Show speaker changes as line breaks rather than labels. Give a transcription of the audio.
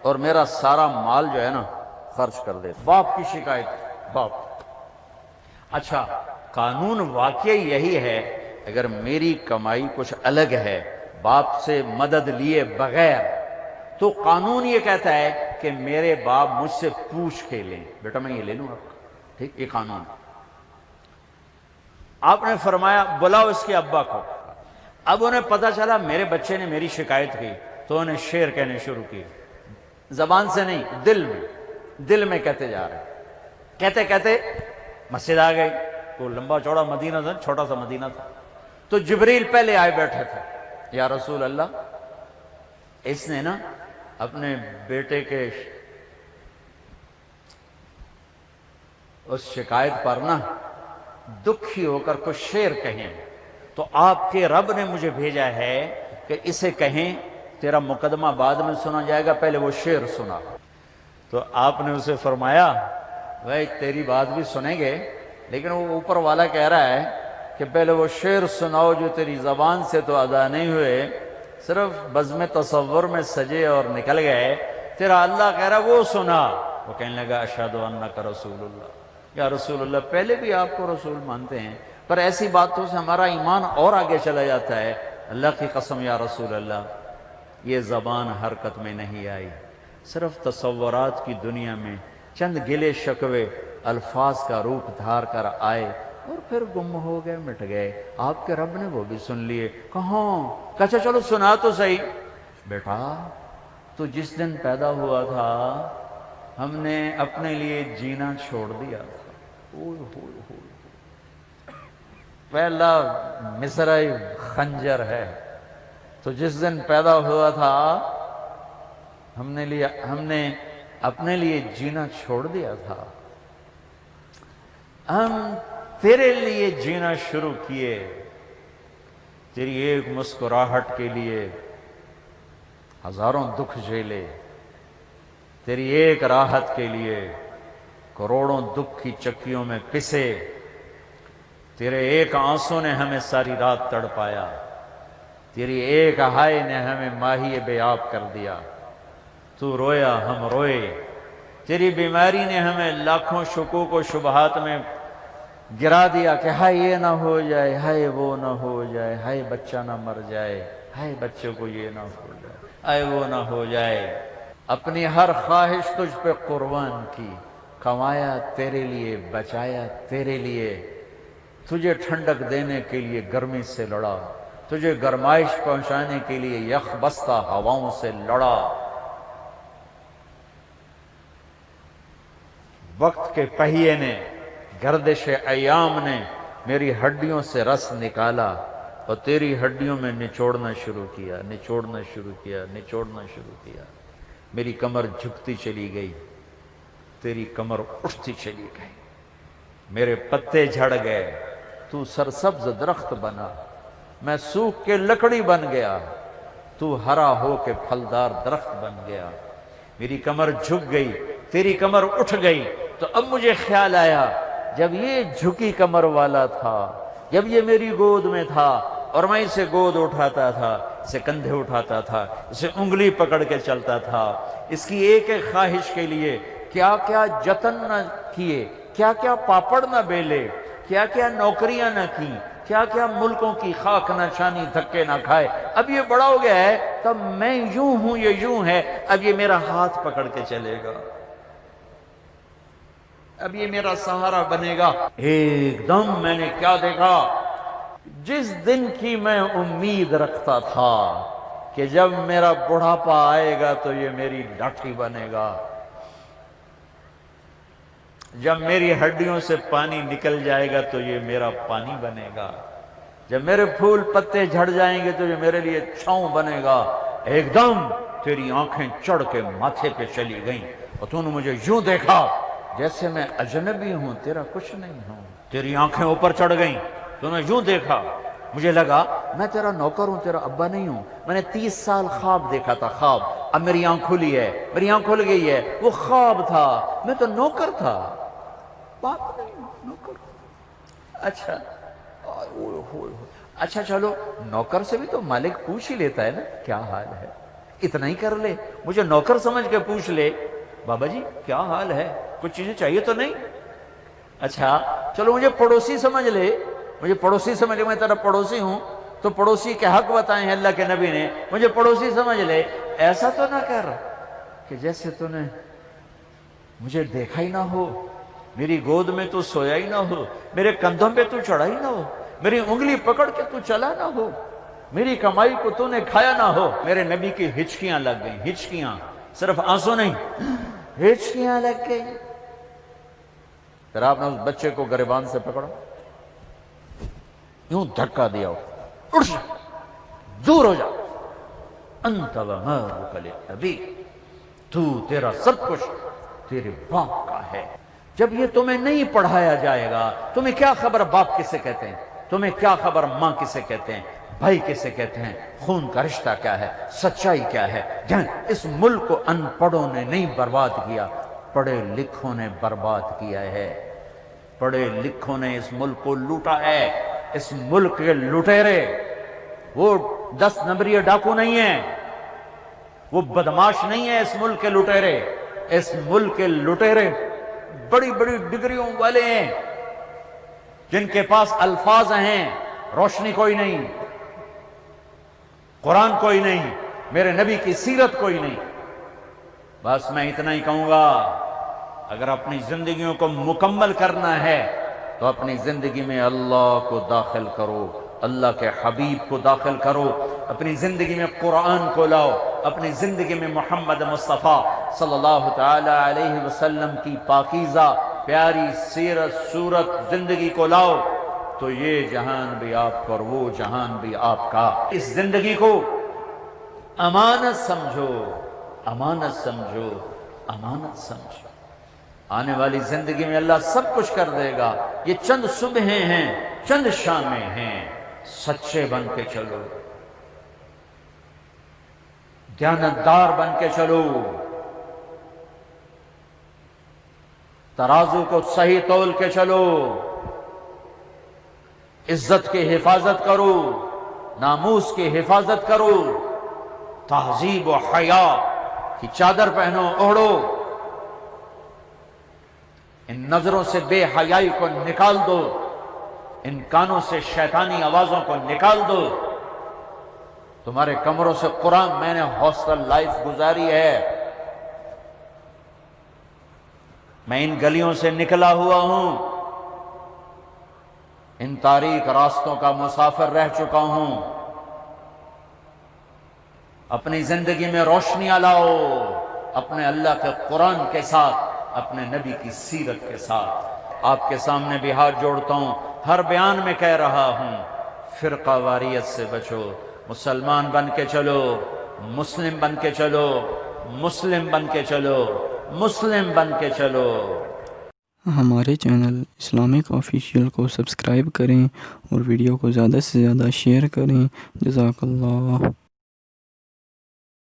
اور میرا سارا مال جو ہے نا خرچ کر دے۔ باپ کی شکایت، باپ۔ اچھا، قانون واقعی یہی ہے، اگر میری کمائی کچھ الگ ہے باپ سے مدد لیے بغیر، تو قانون یہ کہتا ہے کہ میرے باپ مجھ سے پوچھ کے لیں، بیٹا میں یہ لے لوں آپ کا، ٹھیک؟ یہ قانون۔ آپ نے فرمایا بلاؤ اس کے ابا کو۔ اب انہیں پتا چلا میرے بچے نے میری شکایت کی، تو انہیں شعر کہنے شروع کیے، زبان سے نہیں، دل میں کہتے جا رہے، کہتے کہتے مسجد آ گئی۔ تو لمبا چوڑا مدینہ تھا، چھوٹا سا مدینہ تھا، تو جبریل پہلے آئے بیٹھے تھے، یا رسول اللہ اس نے نا اپنے بیٹے کے اس شکایت پر نا دکھی ہو کر کچھ شعر کہیں، تو آپ کے رب نے مجھے بھیجا ہے کہ اسے کہیں تیرا مقدمہ بعد میں سنا جائے گا، پہلے وہ شعر سنا۔ تو آپ نے اسے فرمایا بھائی تیری بات بھی سنیں گے، لیکن وہ اوپر والا کہہ رہا ہے کہ پہلے وہ شعر سناؤ جو تیری زبان سے تو ادا نہیں ہوئے، صرف بزم تصور میں سجے اور نکل گئے، تیرا اللہ کہہ رہا وہ سنا۔ وہ کہنے لگا اشہد انک رسول اللہ، یا رسول اللہ پہلے بھی آپ کو رسول مانتے ہیں، پر ایسی باتوں سے ہمارا ایمان اور آگے چلا جاتا ہے۔ اللہ کی قسم یا رسول اللہ یہ زبان حرکت میں نہیں آئی، صرف تصورات کی دنیا میں چند گلے شکوے الفاظ کا روپ دھار کر آئے اور پھر گم ہو گئے، مٹ گئے۔ آپ کے رب نے وہ بھی سن لیے۔ کہاں؟ کہا چلو سنا تو صحیح۔ بیٹا تو جس دن پیدا ہوا تھا ہم نے اپنے لیے جینا چھوڑ دیا تھا۔ پہلا مصرعی خنجر ہے، تو جس دن پیدا ہوا تھا ہم نے اپنے لیے جینا چھوڑ دیا تھا، ہم تیرے لیے جینا شروع کیے، تیری ایک مسکراہٹ کے لیے ہزاروں دکھ جھیلے، تیری ایک راحت کے لیے کروڑوں دکھ کی چکیوں میں پسے، تیرے ایک آنسوں نے ہمیں ساری رات تڑپایا، تیری ایک ہائے نے ہمیں ماہی بے آب کر دیا، تو رویا ہم روئے، تیری بیماری نے ہمیں لاکھوں شکوک و شبہات میں گرا دیا کہ ہائے یہ نہ ہو جائے، ہائے وہ نہ ہو جائے، ہائے بچہ نہ مر جائے، ہائے بچے کو یہ نہ ہو جائے، ہائے وہ نہ ہو جائے۔ اپنی ہر خواہش تجھ پہ قربان کی، کمایا تیرے لیے، بچایا تیرے لیے، تجھے ٹھنڈک دینے کے لیے گرمی سے لڑا، تجھے گرمائش پہنچانے کے لیے یخ بستہ ہواؤں سے لڑا۔ وقت کے پہیے نے، گردش ایام نے میری ہڈیوں سے رس نکالا اور تیری ہڈیوں میں نچوڑنا شروع کیا، نچوڑنا شروع کیا، نچوڑنا شروع کیا۔ میری کمر جھکتی چلی گئی، تیری کمر اٹھتی چلی گئی، میرے پتے جھڑ گئے، تو سرسبز درخت بنا، میں سوکھ کے لکڑی بن گیا، تو ہرا ہو کے پھلدار درخت بن گیا۔ میری کمر جھک گئی، تیری کمر اٹھ گئی، تو اب مجھے خیال آیا جب یہ جھکی کمر والا تھا، جب یہ میری گود میں تھا اور میں اسے گود اٹھاتا تھا، اسے کندھے اٹھاتا تھا، اسے انگلی پکڑ کے چلتا تھا، اس کی ایک ایک خواہش کے لیے کیا کیا جتن نہ کیے، کیا کیا پاپڑ نہ بیلے، کیا کیا نوکریاں نہ کی، کیا کیا ملکوں کی خاک نہ چھانی، دھکے نہ کھائے۔ اب یہ بڑا ہو گیا ہے، تب میں یوں ہوں یہ یوں ہے، اب یہ میرا ہاتھ پکڑ کے چلے گا، اب یہ میرا سہارا بنے گا۔ ایک دم میں نے کیا دیکھا، جس دن کی میں امید رکھتا تھا کہ جب میرا بڑھاپا آئے گا تو یہ میری لاٹھی بنے گا، جب میری ہڈیوں سے پانی نکل جائے گا تو یہ میرا پانی بنے گا، جب میرے پھول پتے جھڑ جائیں گے تو یہ میرے لیے چھاؤں بنے گا۔ ایک دم تیری آنکھیں چڑھ کے ماتھے پہ چلی گئیں اور تو نے مجھے یوں دیکھا جیسے میں اجنبی ہوں، تیرا کچھ نہیں ہوں۔ تیری آنکھیں اوپر چڑھ گئیں، تو نے یوں دیکھا، مجھے لگا میں تیرا نوکر ہوں، تیرا ابا نہیں ہوں۔ میں نے 30 سال خواب دیکھا تھا، خواب، اب میری آنکھ کھلی ہے، میری آنکھ کھل گئی ہے، وہ خواب تھا، میں تو نوکر تھا، باپ نہیں ہوں، نوکر۔ اچھا اچھا چلو، نوکر سے بھی تو مالک پوچھ ہی لیتا ہے نا کیا حال ہے، اتنا ہی کر لے، مجھے نوکر سمجھ کے پوچھ لے بابا جی کیا حال ہے، کچھ چیزیں چاہیے تو نہیں؟ اچھا چلو مجھے پڑوسی سمجھ لے، مجھے پڑوسی سمجھ لے، میں تیرا پڑوسی ہوں تو پڑوسی کے حق بتائے ہیں اللہ کے نبی نے، مجھے پڑوسی سمجھ لے۔ ایسا تو نہ کر کہ جیسے تو نے مجھے دیکھا ہی نہ ہو، میری گود میں تو سویا ہی نہ ہو، میرے کندھوں پہ تو چڑھا ہی نہ ہو، میری انگلی پکڑ کے تو چلا نہ ہو، میری کمائی کو تو نے کھایا نہ ہو۔ میرے نبی کی ہچکیاں لگ گئیں، ہچکیاں، صرف آنسو نہیں، ہچکیاں لگ گئی۔ پھر آپ نے اس بچے کو گریبان سے پکڑا، یوں دھکا دیا، اٹھ جا، دور ہو جا، انت ومالک لابیک، تو تیرا سب کچھ تیرے باپ کا ہے۔ جب یہ تمہیں نہیں پڑھایا جائے گا، تمہیں کیا خبر باپ کسے کہتے ہیں، تمہیں کیا خبر ماں کسے کہتے ہیں، بھائی کسے کہتے ہیں، خون کا رشتہ کیا ہے، سچائی کیا ہے۔ اس ملک کو ان پڑھوں نے نہیں برباد کیا، پڑھے لکھوں نے برباد کیا ہے۔ پڑھے لکھوں نے اس ملک کو لوٹا ہے۔ اس ملک کے لٹیرے وہ 10 نمبری ڈاکو نہیں ہیں، وہ بدماش نہیں ہیں، اس ملک کے لٹیرے، اس ملک کے لٹیرے بڑی بڑی ڈگریوں والے ہیں، جن کے پاس الفاظ ہیں، روشنی کوئی نہیں، قرآن کوئی نہیں، میرے نبی کی سیرت کوئی نہیں۔ بس میں اتنا ہی کہوں گا، اگر اپنی زندگیوں کو مکمل کرنا ہے تو اپنی زندگی میں اللہ کو داخل کرو، اللہ کے حبیب کو داخل کرو، اپنی زندگی میں قرآن کو لاؤ، اپنی زندگی میں محمد مصطفیٰ صلی اللہ تعالی علیہ وسلم کی پاکیزہ پیاری سیرت صورت زندگی کو لاؤ، تو یہ جہان بھی آپ کا اور وہ جہان بھی آپ کا۔ اس زندگی کو امانت سمجھو، امانت سمجھو، امانت سمجھو۔ آنے والی زندگی میں اللہ سب کچھ کر دے گا۔ یہ چند صبحیں ہیں، چند شامیں ہیں، سچے بن کے چلو، دیانتدار بن کے چلو، ترازو کو صحیح تول کے چلو، عزت کی حفاظت کرو، ناموس کی حفاظت کرو، تہذیب و حیا کی چادر پہنو، اوڑھو، ان نظروں سے بے حیائی کو نکال دو، ان کانوں سے شیطانی آوازوں کو نکال دو۔ تمہارے کمروں سے قرآن، میں نے ہاسٹل لائف گزاری ہے، میں ان گلیوں سے نکلا ہوا ہوں، ان تاریک راستوں کا مسافر رہ چکا ہوں۔ اپنی زندگی میں روشنیاں لاؤ، اپنے اللہ کے قرآن کے ساتھ، اپنے نبی کی سیرت کے ساتھ۔ آپ کے سامنے بھی ہاتھ جوڑتا ہوں، ہر بیان میں کہہ رہا ہوں، فرقہ واریت سے بچو، مسلمان بن کے چلو، مسلم بن کے چلو، مسلم بن کے چلو، مسلم بن کے چلو۔
ہمارے چینل اسلامک آفیشیل کو سبسکرائب کریں اور ویڈیو کو زیادہ سے زیادہ شیئر کریں۔ جزاک اللہ۔